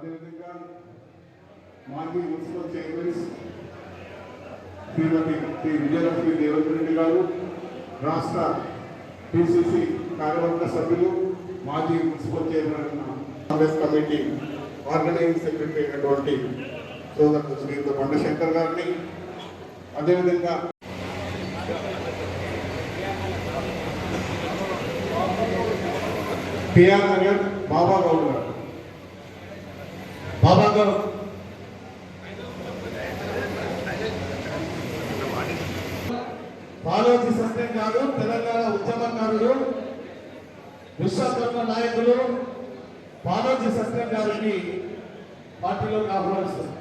అదేవిధంగా మాజీ municipal chairman Shrimati Shri Vijayalakshmi Devendra Reddy గారు, రాష్ట్ర పిసిసి కార్యవర్గ సభ్యులు, మాజీ municipal chairman Congress committee organizing secretary అయినటువంటి సోదరుడు శ్రీయుత కొండశంకర్ గారిని, అదేవిధంగా పిఆర్ నగర్ బాబా గౌడ్ గారు. బాబా గౌడ్ బాలోజీ సత్యం గారు తెలంగాణ ఉద్యమకారుడు, విశ్వకర్మ నాయకులు బాలోజీ సత్యం గారిని పార్టీలోకి ఆహ్వానిస్తారు.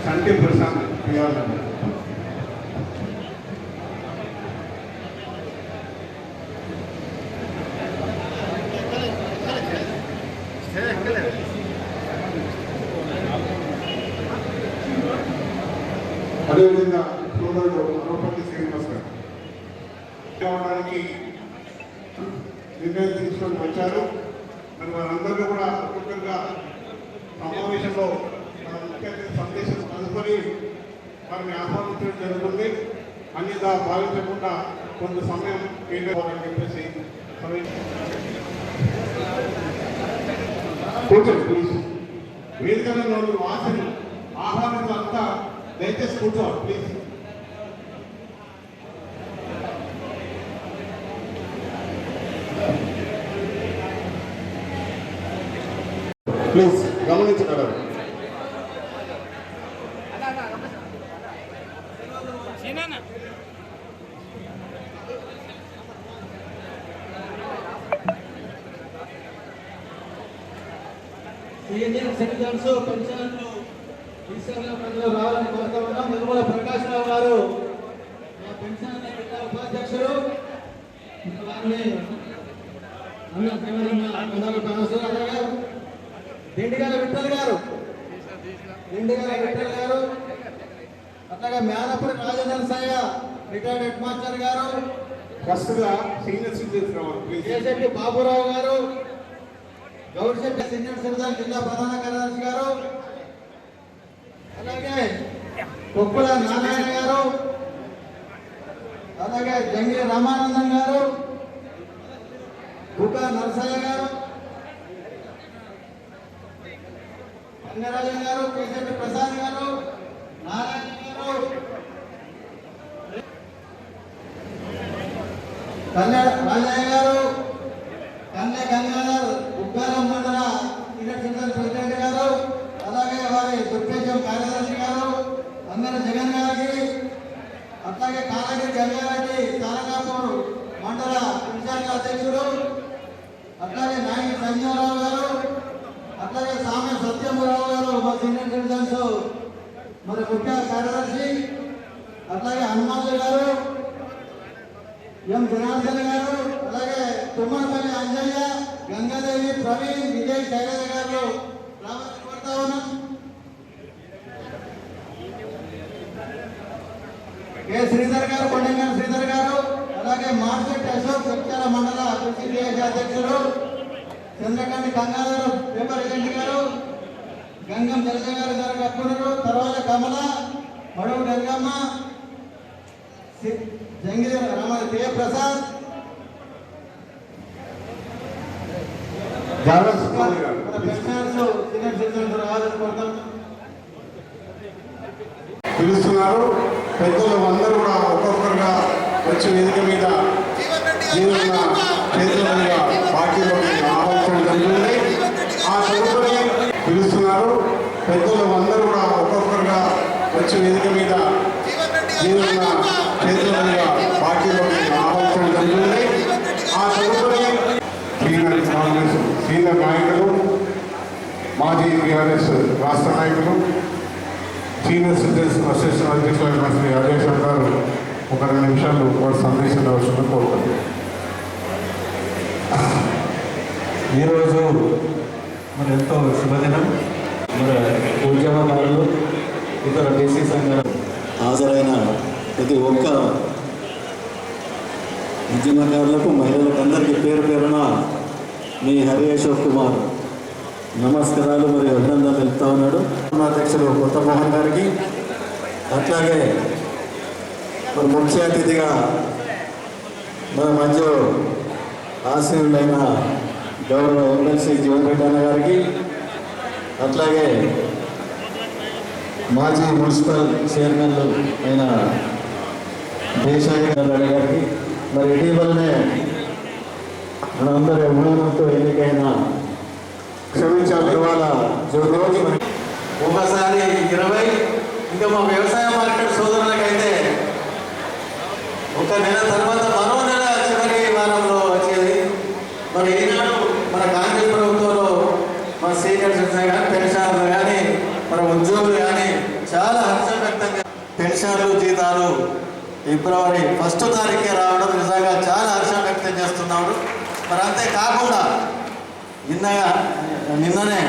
సంటి ప్రశాంత్ పియాలని అదేవిధంగా సోదరుడు అనోపల్లి శ్రీనివాస్ గారు అవడానికి నిర్ణయం తీసుకొని వచ్చారు. మరి వారందరూ కూడా ఒక్కొక్కరుగా సమావేశంలో సందేశం కనుకొని వారిని ఆహ్వానించడం జరుగుతుంది. అన్నిదా భావించకుండా కొంత సమయం కేటాయించాలని చెప్పేసి కూర్చోండి ప్లీజ్. వేదికలో ఆశలు ఆహ్వానితులంతా దయచేసి కూర్చోవాలి ప్లీజ్. ప్లీజ్ గమనించగలరు. పెన్షన్లు రావాలని కోరుతా ఉన్నాం. నిర్మల ప్రకాశ్ రావు గారు పెన్షన్ ఉపాధ్యక్షుడు, దిండిగాల విఠల్ గారు, అట్లాగే మేనపూరి రాజేంద్ర సాయ రిటైర్డ్ హెడ్ మాస్టర్ గారు, కేశెట్టి బాబురావు గారు, గౌడ్శెట్టి సీనియర్ సిటిజన్ జిల్లా ప్రధాన కార్యదర్శి గారు, అలాగే కొప్పుల నారాయణ గారు, అలాగే జంగిలి రామానందం గారు, బుకా నరసయ్య గారు, రంగరాజన్ గారు, కేశెట్టి ప్రసాద్ గారు, నారాయణ గారు, రాజయ్య గారు, కన్య గంగాధర్ ఉగ్గారం మండల ప్రెసిడెంట్ గారు, అలాగే వారి దుర్పేశం కార్యదర్శి గారు, అందరూ జగన్ గారికి, అట్లాగే కాలగిరి గంగారెడ్డి తారకాపూర్ మండల పంచాయతీ అధ్యక్షుడు, అట్లాగే నాయకి సంజయరావు గారు, అట్లాగే సామె సత్యమరావు గారు మా సీనియర్ సిటిజన్స్ మరి ముఖ్య కార్యదర్శి, అట్లాగే హనుమంతు గారు, ఎం జనార్దన్ గారు, అలాగే తుమ్మనపల్లి అంజయ్య, గంగాదేవి, ప్రవీణ్, విజయ్, శైలజ గారు రావాలని కోరుతా ఉన్నాం. కె శ్రీధర్ గారు, కొండంగల్ శ్రీధర్ గారు, అలాగే మార్కెట్ అశోక్ సత్యాల మండల పిసిడిఎస్ అధ్యక్షుడు, చంద్రకాంత్ గంగాధర్ పేపర్ ఏజెంట్ గారు, గంగం జలజ గారు అప్పుడురు, తర్వాత కమల, మడుగు గంగమ్మ, జంగిలి దేవప్రసాద్, పిలుస్తున్నారు. పెద్దలు అందరూ కూడా ఒక్కొక్కరుగా వచ్చి వేదిక మీద పార్టీలోకి ఆహ్వానించడం జరుగుతుంది. ఆ తదుపరి పిలుస్తున్నారు. పెద్దలు అందరూ కూడా ఒక్కొక్కరుగా వచ్చి వేదిక మీద పార్టీలోకి ఆహ్వానించడం జరుగుతుంది. ఆ తదుపరి కాంగ్రెస్ సీనియర్ నాయకులు, మాజీ టీఆర్ఎస్ రాష్ట్ర నాయకులు, సీనియర్ సిటిజన్స్ అసోసియేషన్ అధ్యక్షులైన శ్రీ రాజేశ్వర్ గారు ఒక 2 నిమిషాలు వారి సందేశం అవసరం కోరుతారు. ఈరోజు మరి ఎంతో శుభదినం. మరి ఉద్యమకారులు ఇతర బీసీ సంఘాలు హాజరైన ప్రతి ఒక్క ఉద్యమకారులకు మహిళలకు అందరికీ పేరు పేరున మీ హరి అశోక్ కుమార్ నమస్కారాలు మరియు అభినందనలు తెలుపుతా ఉన్నాడు. అధ్యక్షులు కొత్త మోహన్ గారికి, అట్లాగే మరి ముఖ్య అతిథిగా మన మధ్య ఆశీనులైన గౌరవ ఎమ్మెల్సీ జీవన్ రెడ్డి అన్న గారికి, అట్లాగే మాజీ మున్సిపల్ చైర్మన్లు అయిన దేశాయి గారికి, మరి ఇటీవలనే మనందరి అభిమానంతో ఎన్నికైన క్షమించాలి ఇవాళ రోజు ఒకసారి 20, ఇంకా మా వ్యవసాయ మార్కెట్ సోదరులకైతే ఒక నెల తర్వాత మరో నెల చివరి వారంలో వచ్చేది. మరి ఈనాడు మన కాంగ్రెస్ ప్రభుత్వంలో మన సీనియర్స్ కానీ పెన్షన్లు కానీ మన ఉద్యోగులు కానీ చాలా హర్షం వ్యక్తంగా పెన్షన్లు జీతాలు ఫిబ్రవరి 1వ తారీఖే రావడం నిజంగా చాలా హర్షం వ్యక్తం చేస్తున్నాడు. మరి అంతేకాకుండా నిన్ననే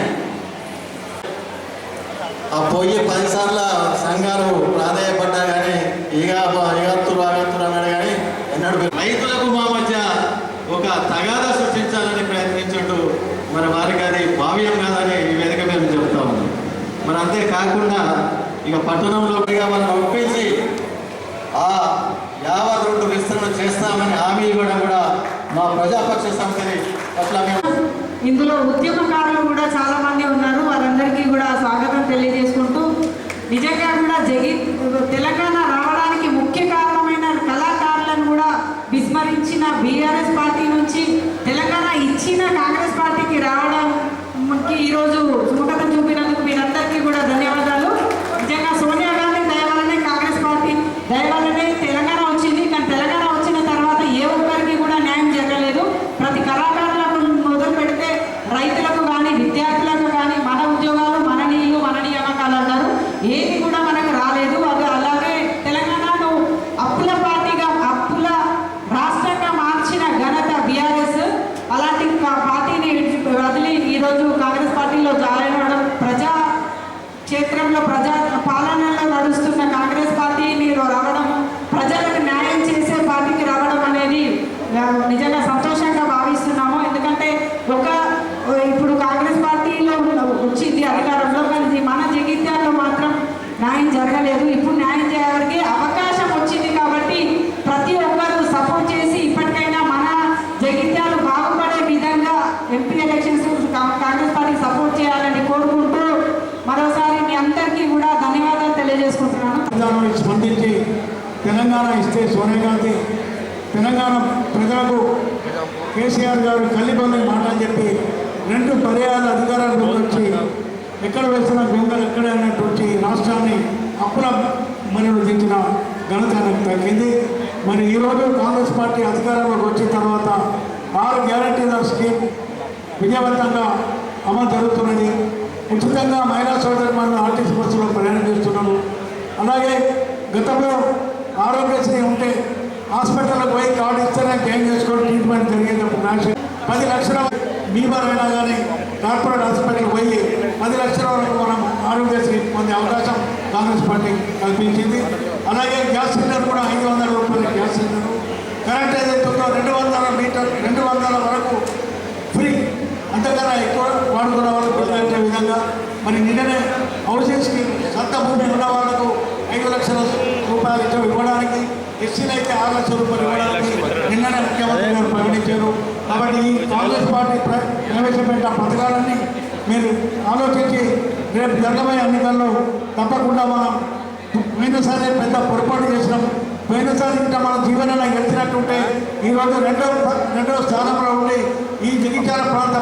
ఆ పోయి 10 సార్లు సంఘాలు ప్రాధాన్యపడ్డా కానీ ఈగత్తులు అన్నాడు కానీ ఎన్నడూ రైతులకు మా మధ్య ఒక తగాదా సృష్టించాలని ప్రయత్నించుంటూ మరి వారికి అది భావ్యం కాదని ఈ వేదిక మేము చెప్తా ఉన్నాం. మరి అంతేకాకుండా ఇక పట్టణంలో మనం ఒప్పించి ఆ 52 విస్తరణ చేస్తామని హామీ ఇవ్వడం కూడా మా ప్రజాపక్ష సమితిని పట్ల మేము ఇందులో ఉద్యమకారులు కూడా చాలా మంది ఉన్నారు. వారందరికీ కూడా స్వాగతం తెలియజేసుకుంటూ నిజంగా కూడా తెలంగాణ రావడానికి ముఖ్య కారణమైన కళాకారులను కూడా విస్మరించిన బీఆర్ఎస్ పార్టీ నుంచి తెలంగాణ ఇచ్చిన కాంగ్రెస్ పార్టీకి రావడానికి ఈరోజు సుముఖత చూపినందుకు మీరందరికీ కూడా ధన్యవాదాలు. నిజంగా సోనియా గాంధీ దయ వల్లనే కాంగ్రెస్ పార్టీ దయ వల్లనే తెలంగాణ వచ్చింది. కానీ తెలంగాణ వచ్చిన తర్వాత ఏ ఒక్కరికి కూడా న్యాయం జరగలేదు. ప్రతి కళాకారులకు మొదలు పెడితే రైతులకు కానీ విద్యార్థులకు కానీ మన ఉద్యోగాలు మన నీళ్లు మన నియామకాలు అన్నారు, ఏది కూడా మనకు రాలేదు. అది అలాగే తెలంగాణను అప్పుల పార్టీగా అప్పుల రాష్ట్రంగా మార్చిన ఘనత బీఆర్ఎస్. అలాంటి పార్టీని వదిలి ఈరోజు కాంగ్రెస్ పార్టీలో జాయిన్ అవ్వడం, ప్రజా క్షేత్రంలో ప్రజా పాలనలో నడుస్తున్న కాంగ్రెస్ పార్టీని రావడం, ప్రజలకు న్యాయం చేసే పార్టీకి రావడం అనేది నిజంగా సంతోషంగా భావిస్తున్నాము. ఎందుకంటే ఇప్పుడు కాంగ్రెస్ పార్టీలో వచ్చింది అధికారంలో, కానీ మన జగిత్యాల్లో మాత్రం న్యాయం జరగలేదు. ఇప్పుడు న్యాయం చేయడానికి అవకాశం వచ్చింది కాబట్టి ప్రతి ఒక్కరూ సపోర్ట్ చేసి ఇప్పటికైనా మన జగిత్యాలు బాగుపడే విధంగా ఎంపీ ఎలక్షన్స్ కాంగ్రెస్ పార్టీకి సపోర్ట్ చేయాలని కోరుకుంటూ మరోసారి మీ అందరికీ కూడా ధన్యవాదాలు తెలియజేసుకుంటున్నాను. స్పందించి తెలంగాణ ఇస్తే సోనియా గాంధీ తెలంగాణ ప్రజలకు కేసీఆర్ గారు కల్లిపల్లి మాటలు చెప్పి 2 పర్యాయాల అధికారాలకు వచ్చి ఎక్కడ వేసిన గొంగలు ఎక్కడ అన్నట్టు వచ్చి రాష్ట్రాన్ని అప్పుల మనలో దించిన ఘనత తగ్గింది. మరి ఈరోజు కాంగ్రెస్ పార్టీ అధికారంలోకి వచ్చిన తర్వాత 6 గ్యారంటీల స్కీమ్ విజయవంతంగా అమలు జరుగుతున్నది. ఉచితంగా మహిళా సోదరులను ఆర్టీసీ బస్సులో ప్రయాణం చేస్తున్నారు. అలాగే గతంలో ఆరోగ్యశ్రీ ఉంటే హాస్పిటల్కి పోయి కార్డు ఇస్తేనే క్లెయిమ్ చేసుకొని ట్రీట్మెంట్ జరిగేటప్పుడు 10 లక్షల బీమర్ అయినా కానీ కార్పొరేట్ హాస్పిటల్కి పోయి 10 లక్షల వరకు మనం ఆరోగ్యశ్రీ పొందే అవకాశం కాంగ్రెస్ పార్టీ కల్పించింది. అలాగే గ్యాస్ సిలిండర్ కూడా 500 రూపాయల గ్యాస్ సిలిండర్, కరెంట్ ఏదైతే ఉందో 200 మీటర్ 200 వరకు ఫ్రీ, అంతకన్నా ఎక్కువ వాడుకున్న వాళ్ళకు పెట్టే విధంగా మరి నిన్ననే హౌసెస్కి సొంత భూమి ఉన్న వాళ్ళకు 5 లక్షల రూపాయలు ఇవ్వడానికి, ఎస్సీలు అయితే 6 లక్షల రూపాయలు ఇవ్వడానికి నిన్ననే ముఖ్యమంత్రి గారు ప్రకటించారు. కాబట్టి ఈ కాంగ్రెస్ పార్టీ ప్రవేశపెట్టిన పథకాలన్నీ మీరు ఆలోచించి రేపు జరగబోయే ఎన్నికల్లో తప్పకుండా మనం పోయినసారి పెద్ద పొరపాటు చేసినాం. పోయినసారి ఇంకా మన జీవనాన్ని గెలిచినట్టుంటే ఈరోజు రెండవ స్థానంలో ఉండి ఈ జగిత్యాల ప్రాంత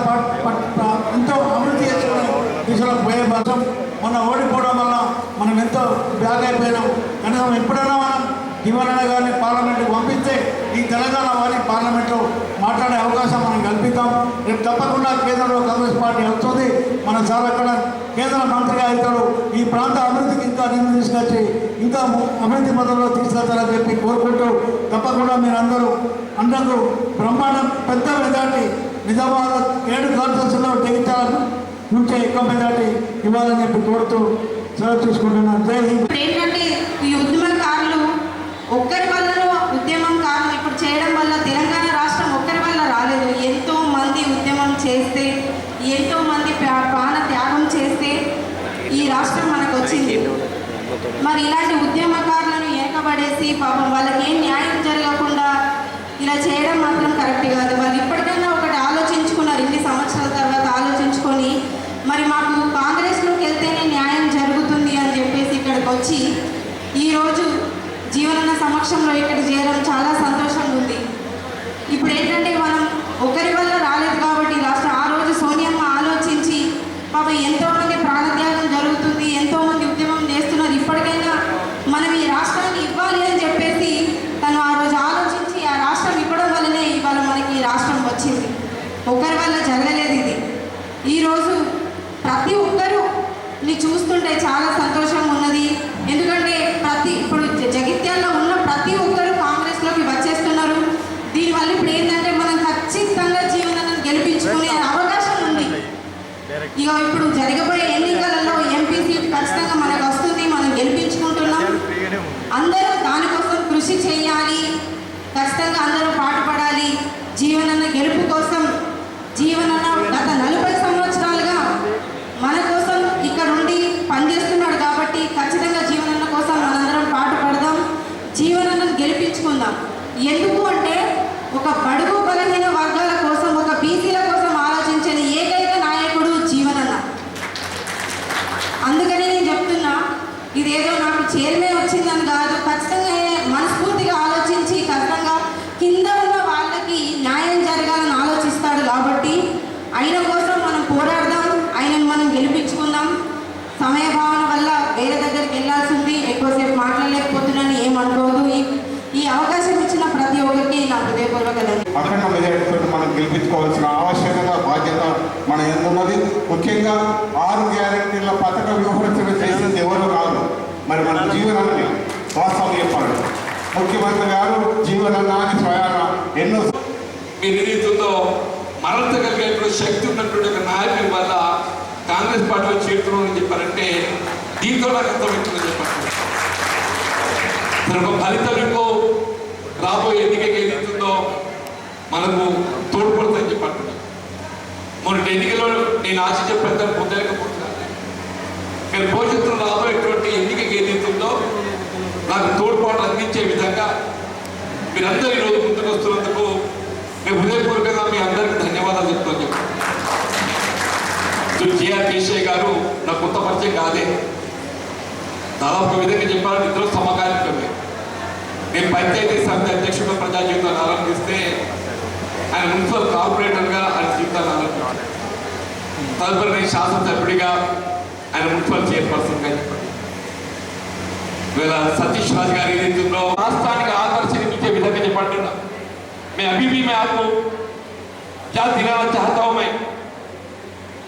ఎంతో అభివృద్ధి చేసుకునే దిశలో పోయే భాగం మొన్న ఓడిపోవడం వల్ల మనం ఎంతో బ్యాగ్ అయిపోయినాం. కనీసం ఎప్పుడైనా మనం జీవనాన్ని కానీ పార్లమెంట్కి పంపిస్తే ఈ తెలంగాణ వారిని పార్లమెంట్లో మాట్లాడే అవకాశం మనం కల్పిద్దాం. రేపు తప్పకుండా కేంద్రంలో కాంగ్రెస్ పార్టీ వస్తుంది. మన సార్ అక్కడ కేంద్ర మంత్రిగా అవుతాడు. ఈ ప్రాంత అభివృద్ధికి ఇంకా నిధులు తీసుకొచ్చి ఇంకా అభివృద్ధి పదంలో తీసుకెళ్తారని చెప్పి కోరుకుంటూ తప్పకుండా మీరందరూ అందరూ బ్రహ్మాండం పెద్ద మెజార్టీ నిజామాబాద్ 7 కాన్స్టిట్యూన్సీలో జగిత్యాల నుంచే ఎక్కువ మెజార్టీ ఇవ్వాలని చెప్పి కోరుతూ సెలవు తీసుకుంటున్నాను. జై హింద్. ఇప్పుడు ఏంటంటే ఈ ఉద్యమకారులు ఒక్కరి వల్ల ఉద్యమం కారణం ఇప్పుడు చేయడం వల్ల తెలంగాణ రాష్ట్రం ఒక్కరి వల్ల రాలేదు. ఎంతో మంది ఉద్యమం చేస్తే, ఎంతో మంది ప్రాణ త్యాగం చేస్తే ఈ రాష్ట్రం మనకు వచ్చింది. మరి ఇలాంటి ఉద్యమకారులను ఏకపడేసి పాపం వాళ్ళకి ఏం న్యాయం జరగకుండా ఇలా చేయడం మాత్రం కరెక్ట్ కాదు. వాళ్ళు ఇప్పటికైనా ఒకటి ఆలోచించుకున్నారు, ఇన్ని సంవత్సరాల తర్వాత ఆలోచించుకొని మరి మాకు కాంగ్రెస్లోకి వెళ్తేనే న్యాయం జరుగుతుంది అని చెప్పేసి ఇక్కడికి వచ్చి ఈరోజు జీవనన్న సమక్షంలో ఇక్కడ చేయడం చాలా సంతోషంగా ఉంది. ఇప్పుడు ఏంటంటే మనం ఒకరి వల్ల రాలేదు కాబట్టి రాష్ట్రం ఆ రోజు సోనియమ్మ ఆలోచించి పాపం ఎంతోమంది ప్రాణత్యాగం జరుగుతుంది, ఎంతోమంది ఉద్యమం చేస్తున్నారు, ఇప్పటికైనా మనం ఈ రాష్ట్రాన్ని ఇవ్వాలి అని చెప్పేసి తను ఆ రోజు ఆలోచించి ఆ రాష్ట్రం ఇవ్వడం వల్లనే ఇవాళ మనకి ఈ రాష్ట్రం వచ్చింది. ఒకరి వల్ల జరగలేదు ఇది. ఈరోజు ప్రతి ఒక్కరుని చూస్తుంటే చాలా సంతోషంగా ఉన్నది. ఎందుకంటే ఇప్పుడు జగిత్యాల్లో ఉన్న ప్రతి ఒక్కరు కాంగ్రెస్లోకి వచ్చేస్తున్నారు. దీనివల్ల ఇప్పుడు ఏంటంటే మనం ఖచ్చితంగా జీవనాన్ని గెలిపించుకునే అవకాశం ఉంది. ఇక ఇప్పుడు జరగబోయే ఎన్నికలలో ఎంపీ సీట్ ఖచ్చితంగా మనకు వస్తుంది, మనం గెలిపించుకుంటున్నాం. అందరూ దానికోసం కృషి చేయాలి, ఖచ్చితంగా అందరూ పాటుపడాలి. జీవనన్న గెలుపు కోసం జీవనన్న గత 40 సంవత్సరాలుగా మన కోసం ఇక్కడ ఉండి పనిచేస్తున్నాడు కాబట్టి ఖచ్చితంగా జీవనన్న కోసం మనందరం పాటుపడదాం, జీవనన్నను గెలిపించుకుందాం. ఎందుకు అంటే ఒక బడుగు బలహీన వర్గాల కోసం, ఒక బీసీల కోసం ఆలోచించే ఏకైక నాయకుడు జీవనన్న. అందుకని నేను చెప్తున్నా, ఇదేదో నాకు చైర్మన్ వచ్చిందని కాదు, ఖచ్చితంగా మనస్ఫూర్తిగా ఆలోచించి ఖచ్చితంగా కింద ఉన్న వాళ్ళకి న్యాయం జరగాలని ఆలోచిస్తాడు కాబట్టి ఆయన కోసం మనం పోరాడదాం, ఆయనను మనం గెలిపించుకుందాం. సమయభావన వల్ల వేరే దగ్గరికి వెళ్ళాల్సింది, ఎక్కువసేపు మాట్లాడలేకపోతున్నాను, ఏమనుకోదు. ఈ అవకాశం ఇచ్చిన ప్రతి ఒక్కరికి నా హృదయపూర్వక అఖండ మెజారిటీతో మనం గెలిపించుకోవాల్సిన ఆవశ్యకత, బాధ్యత మన ఎందున్నది. ముఖ్యంగా 6 గ్యారెంటీల పథక వ్యవహరించడం చేసింది ఎవరు కాదు, మరి మన జీవనాన్ని. వాస్తవం చెప్పాలి, ముఖ్యమంత్రి గారు జీవనాన్ని స్వయాన ఎన్నో మీరు ఏదైతుందో మరల్చగలిగేటువంటి శక్తి ఉన్నటువంటి ఒక నాయకుని వల్ల కాంగ్రెస్ పార్టీలో చేరుతున్నామని చెప్పారంటే దీంతో నాకు అర్థమవుతుందని చెప్పారు. ఒక ఫలితం ఇంకో రాబోయే ఎన్నికకి ఏదైతుందో మనకు తోడ్పడుతుందని చెప్పారు. మొన్న ఎన్నికలో నేను ఆశించే పెద్దలు పొందలేకపోతున్నాను, కానీ భవిష్యత్తులో రాబోయేటువంటి ఎన్నికకి ఏదైతుందో నాకు తోడ్పాటు అందించే విధంగా మీరందరూ ఈరోజు ముందుకు వస్తున్నందుకు నేను హృదయపూర్వకంగా మీ అందరికీ ధన్యవాదాలు చెప్తాను. కేఆర్ కేశయ్య గారు నా కొత్త పరిచయం కాదే, దాదాపు విధంగా చెప్పాలని ఇద్దరు సమకాలికమే. నేను పంచాయతీ సమితి అధ్యక్షుడు ప్రజా జీవితాన్ని ఆరంభిస్తే ఆయన మున్సిపల్ కార్పొరేటర్గా ఆయన జీవితాన్ని ఆరంభించారు. తదుపరి నేను శాసనసభ్యుడిగా ఆయన మున్సిపల్ చైర్పర్సన్గా చెప్పారు. इवेला सतीश राज गारी ఏదైతుందో రాష్ట్రానికి ఆకర్షించే విధంగా చెప్పంటున్నా. मैं अभी भी मैं आपको क्या दिलाना चाहता हूं, मैं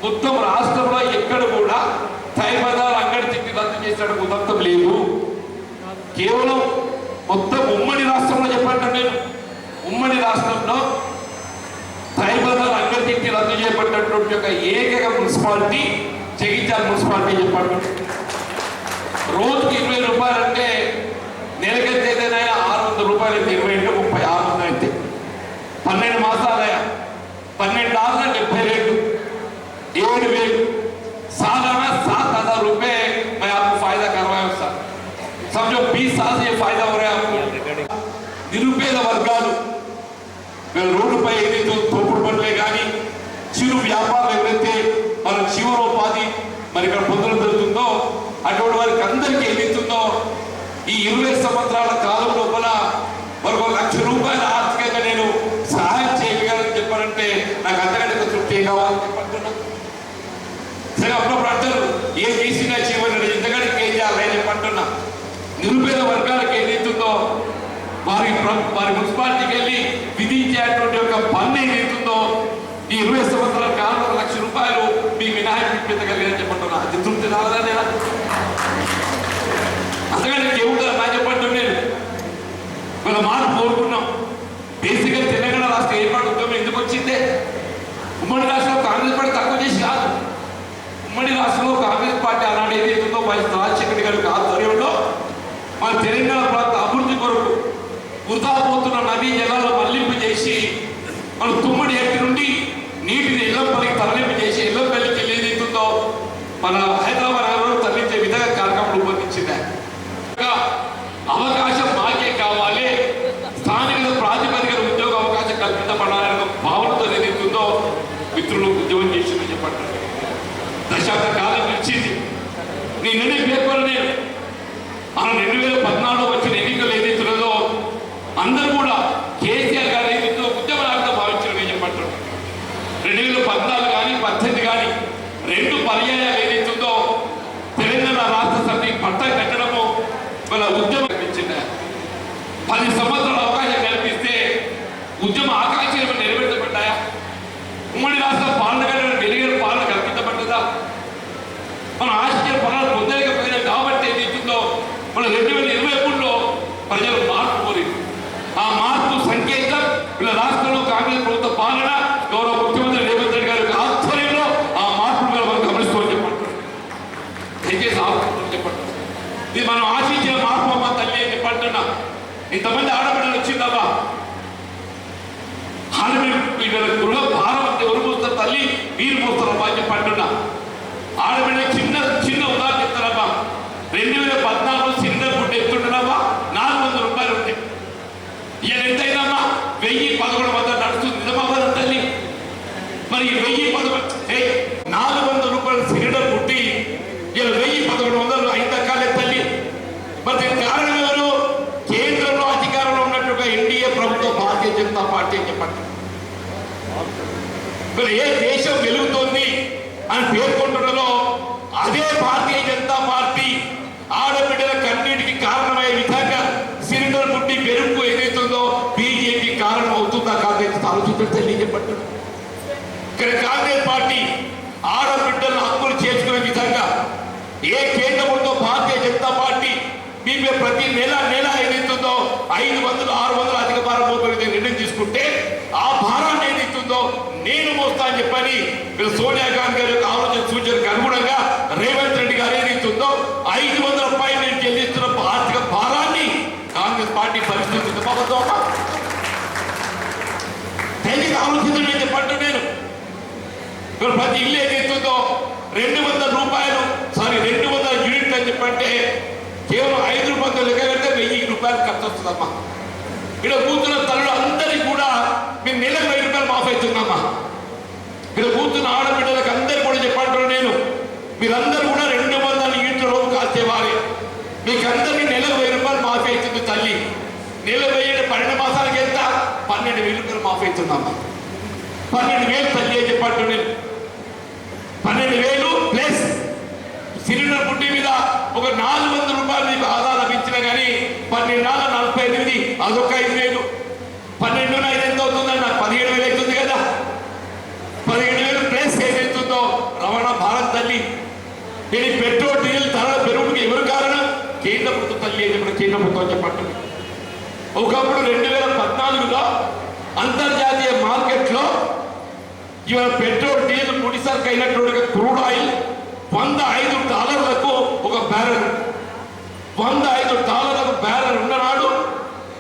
మొత్తం రాష్ట్రంలో ఎక్కడ కూడా సైబజార్ అంగడి చిట్టి రద్దు చేసినట్టు కుదరతం లేదు. కేవలం మొత్తం ఉమ్మడి రాష్ట్రంలో చెప్పండి, నేను ఉమ్మడి రాష్ట్రంలో సైబజార్ అంగడి చిట్టి రద్దు చేయబడినటువంటి ఒక ఏకైక మున్సిపాలిటీ జగిత్యాల మున్సిపాలిటీ చెప్పండి. రోజుకి 20 రూపాయలు అంటే నెలకైతే ఏదైనా 600 రూపాయలు అయితే 20 అంటే 30 600 అయితే 12 మాసాలయ 12 आदमी 70 रेट 7,000 सालाना 7,000 रुपए मैं आपको फायदा करवाया हूं सर. समझो 20 साल से ये फायदा हो रहा है आपको. నిరుపేద వర్గాలు రోడ్డుపై ఏదైతే తోపుడు బండ్లే కానీ చిరు వ్యాపారాలు ఎవరైతే మన జీవనోపాధి మరి ఇక్కడ పొందడం జరుగుతుందో అటువంటి వారికి అందరికీ ఏదైతుందో ఈ 20 సంవత్సరాల కాలం లోపల మరొక 1,00,000 రూపాయల ఆర్థికంగా నేను సహాయం చేయగలని చెప్పారంటే నాకు అంతకంటే తృప్తి కావాలని చెప్పంటున్నా. సరే అప్పుడప్పుడు అంటారు ఏం చేసినా చేయమని ఇంతకంటే ఏం చేయాలని చెప్పంటున్నా. నిరుపేద వర్గాలకు ఏదైతుందో వారి మున్సిపాలిటీకి వెళ్ళి విధించేటువంటి ఒక పన్ను ఏదైతుందో ఈ 20 సంవత్సరాల కాలంలో 1,00,000 రూపాయలు మీ వినాయకుడికి పెట్టగలిగారని చెప్పంటున్నా. అది తృప్తి రాలేదా? గారి ఆధ్వర్యంలో మన తెలంగాణ ప్రాంత అభివృద్ధి కొరకు వృధా పోతున్న నదీ జలాలు మళ్లింపు చేసి మన తుమ్మడి ఎత్తి నుండి నీటిని ఎల్లంపల్లికి తరలింపు చేసి ఎల్లంపల్లికి ఏదైతుందో మన హైదరాబాద్ నగరంలో తరలించే విధంగా కార్యక్రమం రూపొందించింది. అవకాశం మాకే కావాలి, స్థానిక ప్రాతిపదికన ఉద్యోగ అవకాశం కల్పించబడాలనే భావనతో ఏదైతుందో మిత్రులు ఉద్యోగం చేసిందని చెప్పండి. దశాబ్ద కాలం ఇచ్చింది. నిన్ననే పేర్కొన్న నేను మనం 2014 వచ్చిన ఎన్నికలు ఏదైతున్నదో అందరూ కూడా కేసీఆర్ గారు ఏదైతుందో ఉద్యమలాగా భావించారని చెప్పంటారు. 2014 కానీ 18 కానీ 2 పర్యాయాలు ఏదైతుందో తెలంగాణ రాష్ట్ర సమితి పట్ట కట్టడము మన ఉద్యమం కల్పించింది. 10 సంవత్సరాల అవకాశం కల్పిస్తే ఉద్యమ ఆకాంక్షలు నెరవేర్చబడ్డాయా? ఉమ్మడి రాష్ట్ర పాలన కంటే వెలుగుల పాలన కల్పించబడ్డదా? మనం ఆశించిన ఫలాలు పొందలేకపోయినా కాబట్టి ఏదైతుందో మన 2023లో ప్రజలు మార్పు కోరింది. ఆ మార్పు సంకేతం వీళ్ళ రాష్ట్రంలో కాంగ్రెస్ ప్రభుత్వ పాలన గౌరవ ముఖ్యమంత్రి రేవంత్ రెడ్డి గారి ఆధ్వర్యంలో ఆ మార్పులు మనం గమనిస్తామని చెప్పంటారు. దయచేసి చెప్పండి, ఇది మనం ఆశించిన మార్పు అమ్మ తల్లి అని చెప్పంటున్నా. ఇంతమంది ఆడపిల్లలు వచ్చిందమ్మా, గృహ భారం అంటే ఎవరు మోస్తారు? తల్లి మీరు మోస్తారమ్మా అని చెప్పంటున్నా. ఆడబిడ్డ చిన్న చిన్న ఉదాహరణ చెప్తారమ్మా. 2014 సిలిండర్ ఫుడ్ ఎత్తుంటున్నామా 400 రూపాయలు ఉంటాయి. ఇవాళ ఎంతైందమ్మా? 1011 నడుస్తుంది. నిజమాబాద్ తల్లి మరి 400 రూపాయలు సిలిండర్ పుట్టి ఇలా 1100 ఐదకాలే తల్లి. మరి దీనికి కారణం ఎవరు? కేంద్రంలో అధికారంలో ఉన్నట్టుగా ఎన్డీఏ ప్రభుత్వం, భారతీయ జనతా పార్టీ అని చెప్పండి. మరి ఏ దేశం వెలుగుతోంది అని పేర్కొంటున్నదో అదే భారతీయ జనతా పార్టీ ఆడబిడ్డల కన్నీటికి కారణమయ్యే విధంగా సిలిండర్ పుట్టి పెరుగు ఏదైతుందో బీజేపీ కారణం అవుతుందా కాంగ్రెస్ ఆలోచించడం తెలియజేపట్టు. ఇక్కడ కాంగ్రెస్ పార్టీ ఆడబిడ్డలను హక్కులు చేసుకునే విధంగా ఏ కేంద్ర ప్రభుత్వం భారతీయ జనతా పార్టీ మీకు ప్రతి నెల ఏదైతుందో 500, 600 అధిక భారం మోపే నిర్ణయం తీసుకుంటే ఆ భారాన్ని ఏదైతుందో నేను మోస్తా అని చెప్పని సోనియా గాంధీ గారి యొక్క ఆలోచన సూచనకు అనుగుణంగా రేవంత్ రెడ్డి గారు ఏదైతుందో 500 రూపాయలు నేను చెల్లిస్తున్న ఆర్థిక భారాన్ని కాంగ్రెస్ పార్టీ పరిస్థితి తెలియక ఆలోచించడం నేను చెప్పంటూ నేను ప్రతి ఇల్లు ఏదైతుందో 200 యూనిట్లు అని చెప్పంటే కేవలం 5 రూపాయలు లెక్క కడితే 1000 రూపాయలు ఖర్చు వస్తుందమ్మా. ఇక్కడ కూర్చున్న తల్లులు అందరికీ కూడా మేము నెలకు 1000 రూపాయలు మాఫ్ అవుతుందమ్మా. ఇక్కడ కూర్చున్న ఆడబిడ్డలకు అందరికీ కూడా చెప్పంటారు నేను, మీరందరూ కూడా 200 యూనిట్ల రోజు కాల్చేవారే. మీకు అందరికీ నెలకు 1000 రూపాయలు మాఫీ అవుతుంది తల్లి. నెల 12 మాసాలకి ఎంత? 12,000 రూపాయలు మాఫీ అవుతుందమ్మా. 12,000 తల్లి అని చెప్పంటారు నేను. 12,000 ప్లస్ సిలిండర్ పుట్టి మీద ఒక 400 రూపాయలు మీకు ఆదాయం లభించినా కానీ 12,48 అదొక 5,000. 12,500 ఎంత అవుతుందండి? నాకు 17,000 అవుతుంది కదా. 17,000 ప్లస్ ఏదైతుందో రవాణా భారత్ తల్లి. నేను పెట్రోల్ డీజిల్ ధరల పెరుగుడికి ఎవరు కారణం? కేంద్ర ప్రభుత్వం తల్లి అని చెప్పిన కేంద్ర ప్రభుత్వం చెప్పండి. ఒకప్పుడు 2014లో అంతర్జాతీయ మార్కెట్లో ఇవాళ పెట్రోల్ డీజిల్ ముడి సరుకు అయినటువంటి క్రూడ్ ఆయిల్ $105 ఒక బ్యారెల్. $105 బ్యారెల్ ఉన్ననాడు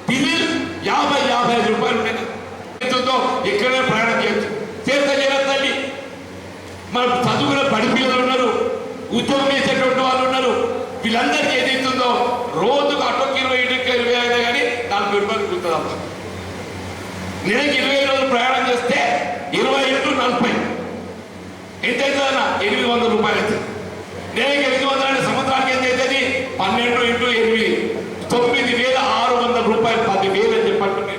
డీజిల్ 50-55 రూపాయలు ఉండేది. ఎక్కడైనా ప్రయాణం చేయొచ్చు. తల్లి మన చదువుకున్న బడి పిల్లలు ఉన్నారు, ఉద్యోగం చేసేటువంటి వాళ్ళు ఉన్నారు. వీళ్ళందరికీ ఏదైతుందో రోజుకు ఆటోకి 20 అయినా కానీ 40 రూపాయలు కుదురుతుందమ్మా. నెలకి 20 రోజులు ప్రయాణం చేస్తే 20 × 40 ఎంత అవుతుందన్నా? 800 రూపాయలు అవుతుంది. నెలకి 800 అంటే సంవత్సరానికి ఎంత అవుతుంది? 12 × 8 9,600 రూపాయలు. 10,000 అని చెప్పండి.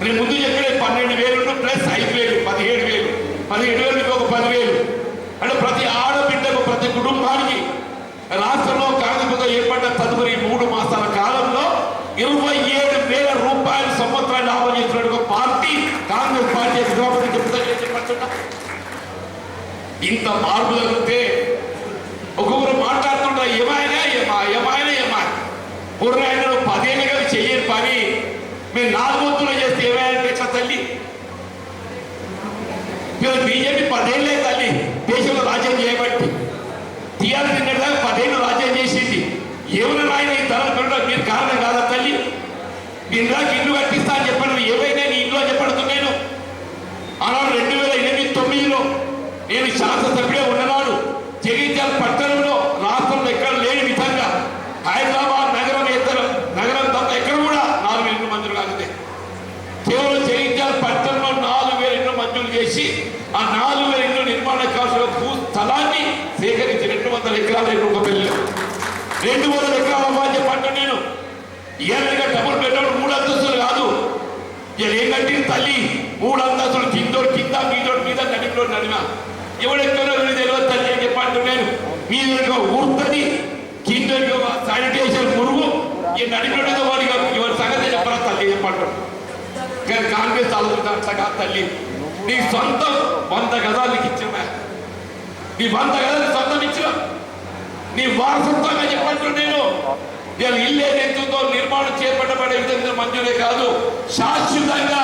నేను ముందు చెప్పే 12,000 ప్లస్ 5,000 17,000. 17,000 ఒక 10,000 అంటే ప్రతి ఆడబిడ్డకు ప్రతి కుటుంబానికి రాష్ట్రంలో కాంగ్రెస్ ఏర్పడ్డ తదుపరి 3 మాసాల కాలంలో 27,000 రూపాయలు సంవత్సరాన్ని లాభం చేసినట్టు పార్టీ కాంగ్రెస్ పార్టీ చెప్పండి. ఇంత మార్పు జరిగితే ఒక్కొక్కరు మాట్లాడుతుంటారు ఏమాయన పూర్ణాయన 10 ఏళ్ళుగా చెయ్యని పని మేము 4 వంతులు చేస్తే ఏమైనా ఎట్లా తల్లి? మీరు బీజేపీ 10 ఏళ్ళే తల్లి దేశంలో రాజ్యం చేయబట్టి. టీఆర్ఎస్ నిన్నటిదాకా 10 ఏళ్ళు రాజ్యం చేసింది. కారణం కాదా తల్లి? నేను ఇల్లు కట్టిస్తా అని చెప్పాను, ఏవైనా నీ ఇంట్లో చెప్పడుతున్నాను. ఆనాడు 2008-9లో నేను శాసనసభ్యుడే ఉన్ననాడు జగిత్యాల పట్టణంలో రాష్ట్రంలో ఎక్కడ లేని విధంగా హైదరాబాద్ నగరం తప్ప ఎక్కడ కూడా 4,000 ఇళ్ళు మంజూరు కాలేదు. కేవలం జగిత్యాల పట్టణంలో 4,000 ఇళ్ళు మంజూరు చేసి ఆ 4,000 ఇళ్ళు నిర్మాణం కావాల్సిన భూ స్థలాన్ని సేకరించి 200 ఎకరాలు ఒక పెళ్ళి 200 ఎకరాల అని చెప్పంటాను నేను. ఏళ్ళగా డబుల్ బెడ్రూమ్ 3 అంతస్తులు కాదు, ఇలా ఏం కట్టింది తల్లి 3 అంతస్తులు, కిందోడు కింద మీదోడు మీద నడిపిలోడు నడిమ ఎవడెక్కడో తెలియదు తల్లి అని చెప్పంటాను నేను. మీద ఊరుతుంది కింద శానిటేషన్ పురుగు ఈ నడిపిలోడేదో వాడిగా ఎవరి సంగతి చెప్పరా తల్లి చెప్పంటాడు. కానీ కాంగ్రెస్ ఆలోచించగా తల్లి నీ సొంతం 100 గదాలు నీకు ఇచ్చామా, నీ 100 గదాలు సొంతం ఇచ్చిన నీ వారసత్వంగా చెప్పంటాను నేను. నేను ఇల్లు ఏదైతుందో నిర్మాణం చేపట్టబడే విధంగా మంజూరే కాదు, శాశ్వతంగా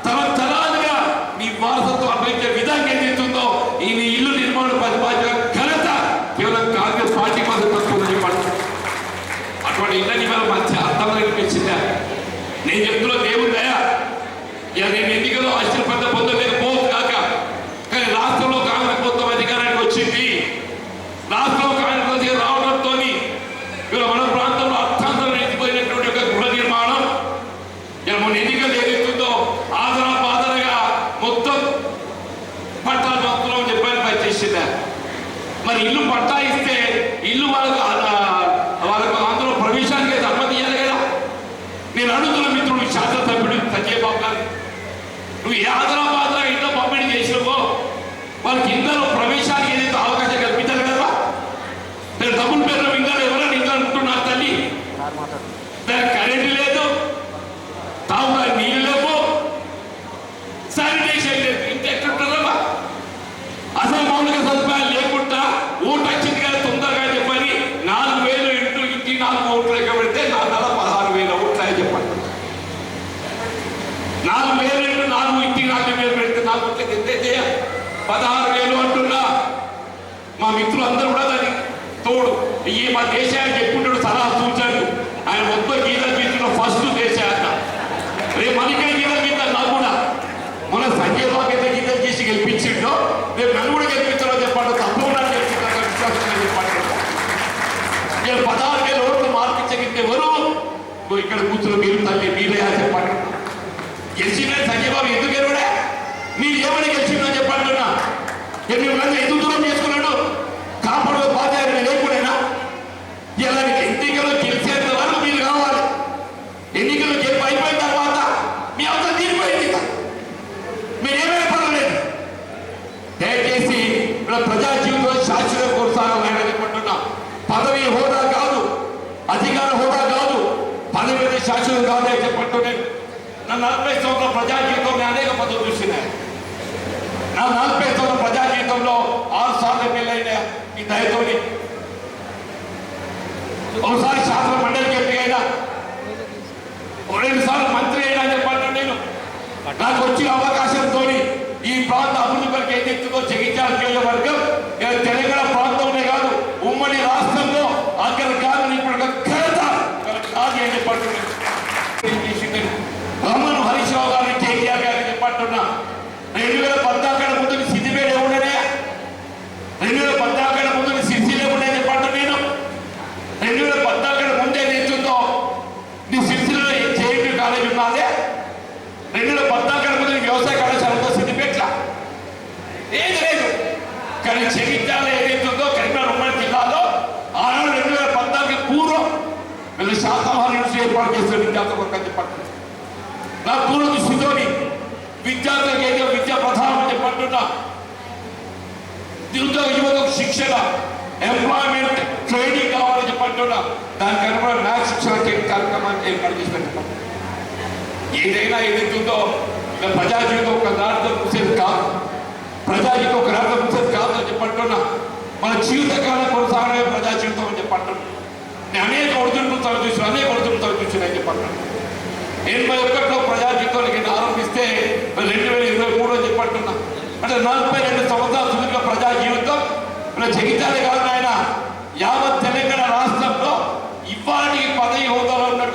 తరతరాలుగా నీ వారసత్వం అభివృద్ధి విధంగా ఏదైతుందో ఈ నీ ఇల్లు నిర్మాణ బాధ్యత ఘనత కేవలం కాంగ్రెస్ పార్టీ కోసం తక్కువ చెప్పండి. అటువంటి ఇళ్ళని మనం మంచి అర్థం అనిపించిందా? నేను చెప్తున్నా దేవుడు దయా, ఇక నేను ఎన్నికల్లో ఆశ్చర్యపడ్డ పొందలేకపోవచ్చు కాక, కానీ రాష్ట్రంలో కాంగ్రెస్ మొత్తం అధికారానికి వచ్చింది. రాష్ట్రంలో కాంగ్రెస్ అధికారం రావడంతో ఇవాళ మన ప్రాంతంలో అర్థాంతరం ఎత్తిపోయినటువంటి ఒక గృహ నిర్మాణం ఇలా మన ఎన్నికలు ఏదైతుందో ఆదర బాదరగా మొత్తం పట్టాలు మొత్తం అని చెప్పని పనిచేసిందా. మరి ఇల్లు పట్టా ఇస్తే ఇల్లు వాళ్ళకు అందులో ప్రవేశానికి అయితే అనుమతి ఇవ్వాలి కదా. నేను అడుగుతున్న మిత్రుడు శాసనసభ్యుడు సంజయ్ బాబు గారు, నువ్వు ఏ ఆదరాబాద్ ఇంట్లో పంపిణీ చేసినావో వాళ్ళకి ఇంట్లో ప్రవేశానికి ఏదైతే అవకాశం కల్పించాలి కదా. నేను డబుల్ బెడ్రూమ్ ఇంకా ఎవరైనా ఇంట్లో ఉంటున్నారు తల్లి, దానికి కరెంటు లేదు, తాగుతానికి నీళ్ళు లేవు, శానిటేషన్ లేదు, ఇంత ఎట్లుంటుందమ్మా? అసలు మౌలిక సదుపాయాలు లేకుండా ఓటు వచ్చింది కానీ తొందరగా చెప్పని 4,000 ఇంటికి 4 ఓట్లు లెక్క పెడితే 16,000 ఓట్లు అని చెప్పండి. 4,000 4 ఇంటికి 4,000 పెడితే 4 ఓట్లకి ఎంతైతే 16,000 అంటున్నా. మా మిత్రులు అందరూ కూడా దానికి తోడు ఈ మా దేశానికి చెప్పుకుంటాడు సలహా సూచనలు. ఆయన మొత్తం గీత గీతలో ఫస్ట్ దేశాయన రేపు మనకే గీత గీత నాకు కూడా మన సంజయ్ బాబు అయితే గీత చేసి గెలిపించిండో రేపు నన్ను కూడా గెలిపించాలో చెప్పాడు, తప్పకుండా గెలిపించాలని విశ్వాసంగా చెప్పాడు. నేను 16,000 ఓట్లు మార్పించగలిగితే ఎవరు ఇక్కడ కూర్చుని మీరు తల్లి మీరే చెప్పండి. గెలిచిన సంజయ్ బాబు ఎందుకు గెలవడా? మీరు ఏమని గెలిచిందో చెప్పంటున్నా. మిమ్మల్ని ఎందుకు దూరం చేసుకున్నాడు? కాపాడు బాధ్యత లేకుండా ఇలా ఎన్నికల్లో గెలిచేంత వరకు మీరు కావాలి. ఎన్నికల్లో గెలుపు అయిపోయిన తర్వాత మీ అవసరం తీరిపోయింది, మీరు ఏమైనా పర్వాలేదు. దయచేసి ఇలా ప్రజా జీవితంలో శాశ్వత కొనసాగాలని చెప్పంటున్నా. పదవి హోదా కాదు, అధికార హోదా కాదు, పదవి మీద శాశ్వతం కాదని చెప్పంటున్నాను. నా 40 సంవత్సరాల ప్రజా జీవితంలో అనేక పదవులు చూసినాయి. నా 40 సంవత్సరాల ప్రజా జీవితంలో 6 సార్లు ఎమ్మెల్యే ఈ దయతోని, ఒకసారి శాసన మండలికి ఎంపీ అయినా, 2 సార్లు మంత్రి అయినా చెప్పండి. నేను నాకు వచ్చిన అవకాశంతో ఈ ప్రాంత అభివృద్ధి వరకు ఏదైతుందో జగిత్యాల నియోజకవర్గం తెలంగాణ ప్రాంతంలో కాదు ఉమ్మడి రాష్ట్రంలో అగ్రగామి ఇప్పుడు ఘనత కాదు అని చెప్పంటున్నాను. రమ్మను హరీష్ రావు గారిని కేటీఆర్ గారిని చెప్పంటున్నా. 2014 ముందు సిద్దిపేట ఉండనే, 2014 ముందు సిరిసిల్ల ఉండే చెప్పండి. నేను 2014 ముందే నేర్చుందో నీ సిరిసిల్లలో జేఎన్టీ కాలేజ్ ఉన్నదే. 2014 ముందు వ్యవసాయ కళాశాల ఉందో సిద్దిపేట ఏది లేదు. కానీ జగిత్యాల ఏదైతుందో కరీంనగర్ ఉమ్మడి జిల్లాలో ఆనాడు 2014 పూర్వం వీళ్ళు శాతవాహన యూనివర్సిటీ ఏర్పాటు చేస్తారు విద్యార్థుల కొరకు అని చెప్పండి. నా దూరదృష్టితోని విద్యార్థులకు ఏదో విద్యా ప్రధానం చెప్పంటున్నా. నిరుద్యోగ యువతకు శిక్షణ ఎంప్లాయ్మెంట్ ట్రైనింగ్ కావాలని చెప్పంటున్నా. దానికి అనుగుణ మ్యాథ్స్ శిక్షణ కార్యక్రమాన్ని ఏర్పాటు చేసి పెట్టడం. ఏదైనా ఏదైతుందో ప్రజా జీవితం ఒక దారితో చూసేది కాదు, ప్రజా జీవితం ఒక దారితో చూసేది కాదు అని చెప్పంటున్నా. మన జీవితకాలం కొనసాగడమే ప్రజా జీవితం అని చెప్పంటున్నా. నేను అనేక ఒడిదుడుకులు చూసిన అని చెప్పంటున్నాను. 81లో ప్రజా జీవితానికి ఆరంభిస్తే 2023 అని చెప్పంటున్నా. అంటే 42 సంవత్సరాల సుదీర్ఘ ప్రజా జీవితం ఇలా జగిత్యాల కాదు ఆయన యావత్ తెలంగాణ రాష్ట్రంలో ఇవాళ పదవి హోదాలో ఉన్నటువంటి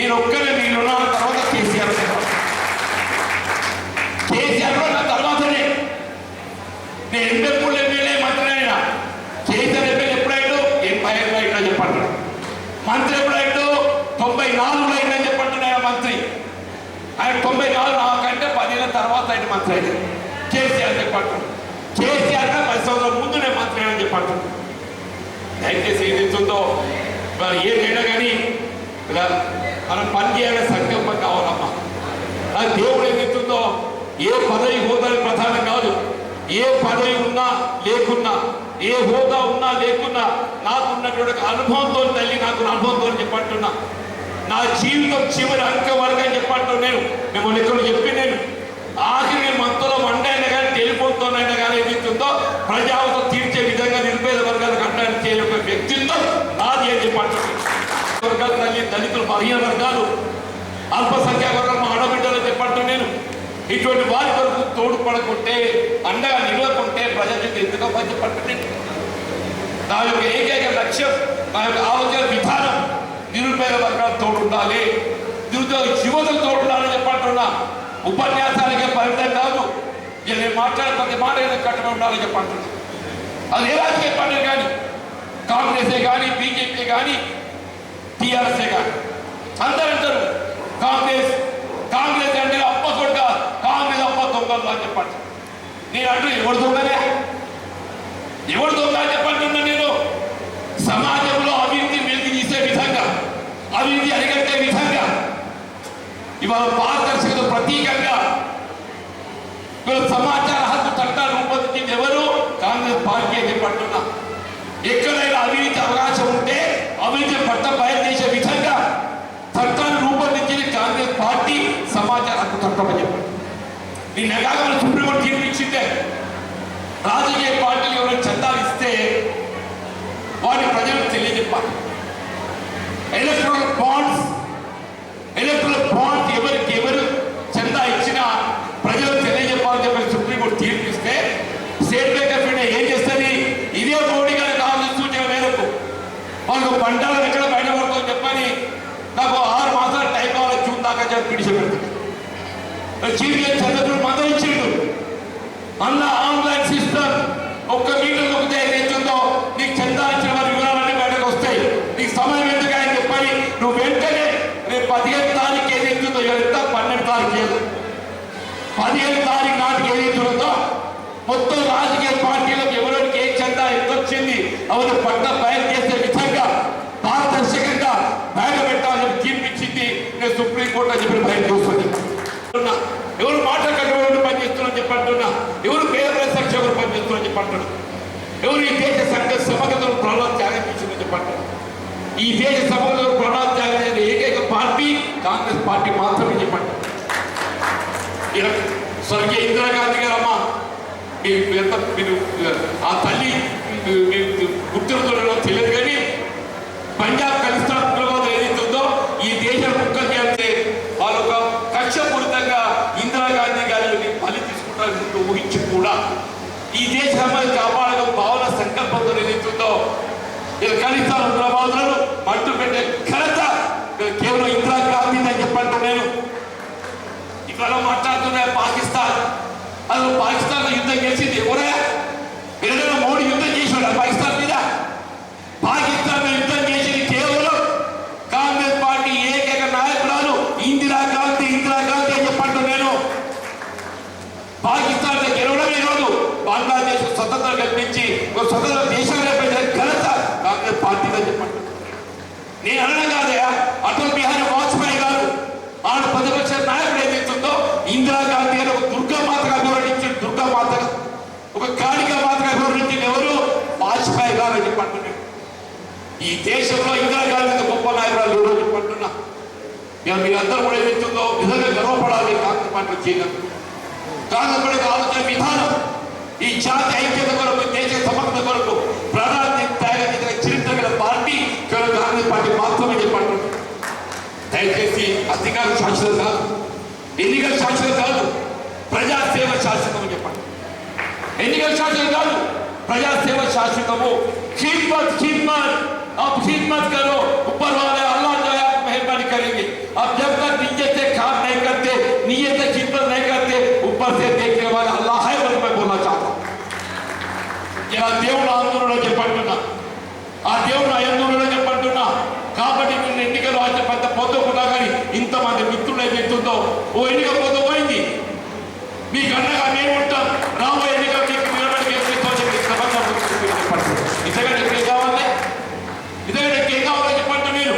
నేను ఒక్కరే నేనున్న తర్వాత కేసీఆర్ కేసీఆర్ నా తర్వాతనే నేను 83 ఎమ్మెల్యే మంత్రి అయినా. కేసీఆర్ ఎమ్మెల్యే ఎప్పుడైనా 85 అయినా చెప్పండి. మంత్రి ఎప్పుడైనా 94 అయినా చెప్పండి. ఆయన మంత్రి ఆయన 94 నాకంటే 10 ఏళ్ళ తర్వాత ఆయన మంత్రి అయ్యారు. కేసీఆర్ చెప్పండి. కేసీఆర్ 10 సంవత్సరాల ముందు నేను మంత్రి అయినా చెప్పండి. దయచేసి ఏదైతుందో ఏదైనా కానీ మనం పని చేయాలనే సంకల్పం కావాలమ్మా. అది దేవుడు ఏదైతుందో ఏ పదవి హోదాని ప్రధానం కాదు. ఏ పదవి ఉన్నా లేకున్నా, ఏ హోదా ఉన్నా లేకున్నా, నాకున్నటువంటి అనుభవంతో తల్లి నాకు అనుభవంతో చెప్పంటున్నా. నా జీవితం చివరి అంక వరకు అని చెప్పంటున్నాను. మేము ఎక్కడ చెప్పి నేను ఆఖరి మనతో వండైనా కానీ టెలిఫోన్తోనైనా కానీ ఏదైతుందో ప్రజావతం తీర్చే విధంగా నిరుపేద వర్గాలకు అన్యాయం చేయలేక వ్యక్తిత్వం నాది అని చెప్పంటున్నాను. వర్గాలు తల్లి దళితులు, బలహీన వర్గాలు, అల్పసంఖ్యాక వర్గాలు మా ఆడబిడ్డలు చెప్పంటున్నాను. నేను ఇటువంటి వారి వరకు తోడ్పడకుంటే, అండగా నిలవకుంటే ప్రజలు ఎందుకో చెప్పంటున్నాను. నా యొక్క ఏకైక లక్ష్యం, నా యొక్క ఆలోచన విధానం నిరుపేద వర్గాలు తోడుండాలి, నిరుద్యోగ యువతలు తోడుండాలని చెప్పంటున్నా. ఉపన్యాసాలకే పరిమితం కాదు. నేను మాట్లాడే ప్రతి మాట కట్టుబడి ఉండాలని చెప్పంటున్నా. అది ఏ రాజకీయ పార్టీ కానీ, కాంగ్రెసే కానీ, బీజేపీ కానీ, టీఆర్ఎస్ఏ కానీ అందరూ అంటారు కాంగ్రెస్ కాంగ్రెస్ అంటే అప్ప కొడుక, కాంగ్రెస్ అప్ప దొంగలు అని చెప్పండి. నేను అంటూ ఎవరు దొంగనే, ఎవరు దొంగ అని చెప్పంటున్నా. నేను సమాజంలో అభివృద్ధి వెలికి తీసే విధంగా, అభివృద్ధి అరిగట్టే విధంగా ఇవాళ పారదర్శకత ప్రతీకంగా సమాచార హక్కు చట్టాలు రూపొందించింది ఎవరు? కాంగ్రెస్ పార్టీ అని చెప్పంటున్నా. ఎక్కడైనా అవినీతి అవకాశం ఉంటే అవినీతి పట్ల బయలుదేసే విధంగా చట్టాన్ని రూపొందించింది కాంగ్రెస్ పార్టీ, సమాచార హక్కు చట్టం అని చెప్పండి. నిన్న కాగా సుప్రీంకోర్టు తీర్పిచ్చిందే రాజకీయ పార్టీలు ఎవరైనా చట్టాలు ఇస్తే వాటిని ప్రజలకు తెలియజెప్పాలి. ఎలక్ట్రల్ బాండ్స్ ఎవరికి ఎవరు చందా ఇచ్చినా ప్రజలకు తెలియజెప్పాలని చెప్పి సుప్రీంకోర్టు తీర్పిస్తే స్టేట్ బ్యాంక్ ఆఫ్ ఇండియా ఏం చేస్తుంది? ఇదే మోడీ గారి కావాల్సిన సూచన మేరకు వాళ్ళకు పంటలు ఎక్కడ బయటపడుతుందని చెప్పని నాకు 6 మాసాలు టైం కావాలి, జూన్ దాకా పిడిచి పెడుతుంది. చీఫ్ జస్టిస్ చంద్రచూడ్ మందం ఇచ్చిండు. అన్న ఆన్లైన్ సిస్టమ్ ఒక్క మీటర్ నొక్కితే ఏదైతుందో నీకు చందా ఇచ్చిన వారి వివరాలన్నీ బయటకు వస్తాయి. నీకు సమయం ఎందుకు అని చెప్పని నువ్వు వెంటనే రేపు 15 తారీఖు ఏదైతుందో, ఎంత 12 తారీఖు లేదు, 15 తారీఖు నాటికి ఏదైతుందో మొత్తం రాజకీయ పార్టీలకు ఎవరికి ఏ చందా ఎంత వచ్చింది అవన్నీ పట్ల బయలు చేసే విధంగా పారదర్శకంగా బయట పెట్టాలని తీర్పిచ్చింది. నేను సుప్రీంకోర్టు అని చెప్పి బయట చూస్తుంది. ఎవరు మాట్లాడేవాళ్ళు పనిచేస్తున్నారని చెప్పంటున్నా, ఎవరు పేద సంక్షేమ పనిచేస్తున్నారని చెప్పంటున్నా, ఎవరు ఈ దేశ సంఘ సమగ్రతను ప్రాణాలు త్యాగం చేసిందని చెప్పంటున్నా. ఈ దేశ సమగ్రతను ప్రాణాలు త్యాగం చేసిన ఏకైక పార్టీ కాంగ్రెస్ పార్టీ మాత్రమే చెప్పండి. స్వర్గీయ ఇందిరాగాంధీ గారు అమ్మ మీరు ఆ తల్లి గుర్తులతో తెలియదు కానీ పంజాబ్ ఖలిస్తాన్ ఏదైతుందో ఈ దేశం ముక్కలు చేస్తే వాళ్ళు ఒక కక్షపూరితంగా ఇందిరాగాంధీ గారిని బలి తీసుకుంటారని ఊహించి కూడా ఈ దేశ సమాజం కాపాడడం భావన సంకల్పంతో ఏదైతుందో ఖలిస్తాన్ ఉగ్రవాదులను మట్టు పెట్టే ఘనత కేవలం ఇందిరాగాంధీ అని చెప్పంటూ నేను ఇవాళ మాట్లాడుతున్నా. పాకిస్తాన్ అసలు పాకిస్తాన్లో యుద్ధం చేసింది ఎవరే? ఏదైనా మోడీ యుద్ధం చేసాడు పాకిస్తాన్ మీద? పాకిస్తాన్లో యుద్ధం చేసింది కేవలం కాంగ్రెస్ పార్టీ ఏకైక నాయకురాలు ఇందిరాగాంధీ అని చెప్పంటూ నేను. పాకిస్తాన్ గెలవడమే కాదు, బంగ్లాదేశ్ స్వతంత్రం కల్పించి ఒక స్వతంత్ర దేశంగా పెట్టిన ఘనత కాంగ్రెస్ పార్టీగా చెప్పండి. నేను అనడం కాదే, అటల్ బిహారీ వాజ్పేయి గారు ఆడు ప్రతిపక్ష నాయకుడు ఏదైతుందో ఇందిరాగాంధీ గారు ఒక దుర్గామాతగా అభివర్ణించి, దుర్గామాతగా ఒక కాళికా మాతగా అభివర్ణించింది ఎవరు? వాజ్పేయి గారు అని చెప్పంటున్నాను. ఈ దేశంలో ఇందిరాగాంధీ గొప్ప నాయకురాలు ఎవరు చెప్పంటున్నా. మీరందరూ కూడా ఏదైతుందో నిజంగా గర్వపడాలి కాంగ్రెస్ పార్టీ చేయడం. కాంగ్రెస్ పార్టీ ఆలోచన విధానం ఈ జాతి ఐక్యత కొరకు, దేశ సమగ్రత కొరకు ప్రాణాన్ని త్యాగం చేసిన చరిత్ర గల పార్టీ కేవలం కాంగ్రెస్ పార్టీ మాత్రమే చెప్పంటున్నాను. దయచేసి అధికారం శాశ్వతం కాదు, ఎన్నికల శాశ్వతం కాదు, ప్రజాసేవ శాశ్వతం అని చెప్పండి. ఎన్నికల శాశ్వతం కాదు, ప్రజాసేవ శాశ్వతము. खिदमत आप खिदमत करो, ऊपर वाले अल्लाह जो है मेहरबानी करेंगे. आप ఓ ఎన్నిక పోతే పోయింది, మీకు అండగా మేము ఉంటాం, రాబోయే ఎన్నిక మీకు నిలబడి గెలిపిస్తామని చెప్పి చెప్పండి. నిజంగా ఏం కావాలి, నిజంగా ఏం కావాలని చెప్పండి. మీరు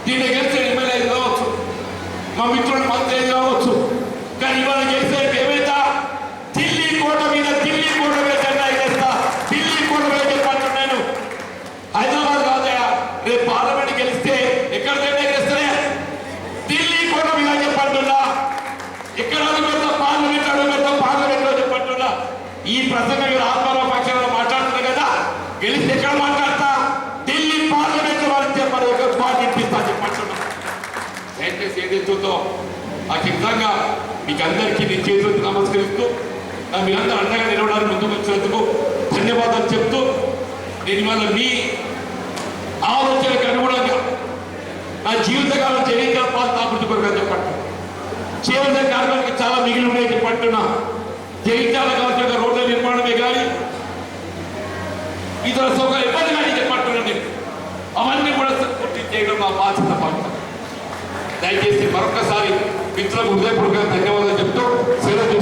దీన్ని గెలిచే ఎమ్మెల్యే కావచ్చు, మా మిత్రుడు మంత్రి కావచ్చు, కానీ ఇవాళ గెలిస్తే ఏమైతా ఢిల్లీ కోట మీద జెండా ఎగేస్తా, ఢిల్లీ కోట మీద చెప్పండి. నేను హైదరాబాద్ కాదయా, రేపు పార్లమెంట్ గెలిస్తే ఎక్కడ జెండా ఎగేస్తానే, ఢిల్లీ కోట మీద చెప్పంటున్నా. ఎక్కడ అడుగుపెడతా పార్లమెంట్ లో చెప్పంటున్నా. ఈ ప్రసంగం మీరు ఆత్మరావు పక్షంలో మాట్లాడుతున్నారు కదా, గెలిస్తే ఎక్కడ మాట్లాడతా, ఢిల్లీ పార్లమెంట్ వాళ్ళు చెప్పారు, ఒక మాట ఇప్పిస్తా చెప్పంటున్నా. దయచేసి ఏదైతుందో ఆ నిజంగా మీకు అందరికీ నేను చేతులకు నమస్కరిస్తూ మీరందరూ అండగా నిలవడానికి ముందుకు వచ్చినందుకు ధన్యవాదాలు చెప్తూ, నేను ఇవాళ మీ ఆలోచనకు అనుగుణంగా నా జీవితకాలం జగిత్యాల పాలన అభివృద్ధి కొరకు చెప్పండి. చేవల కార్యాలయానికి చాలా మిగిలి ఉన్నాయి చెప్పంటున్నా. జగిత్యాల కావాల్సిన రోడ్ల నిర్మాణమే కానీ ఇతర సౌకర్యం ఇబ్బంది కానీ చెప్పంటున్నాను. నేను అవన్నీ కూడా పూర్తి చేయడం నా బాధ్యత పడతాను. దయచేసి మరొకసారి మిత్రులకు హృదయపూర్వకంగా ధన్యవాదాలు చెప్తూ సెలవు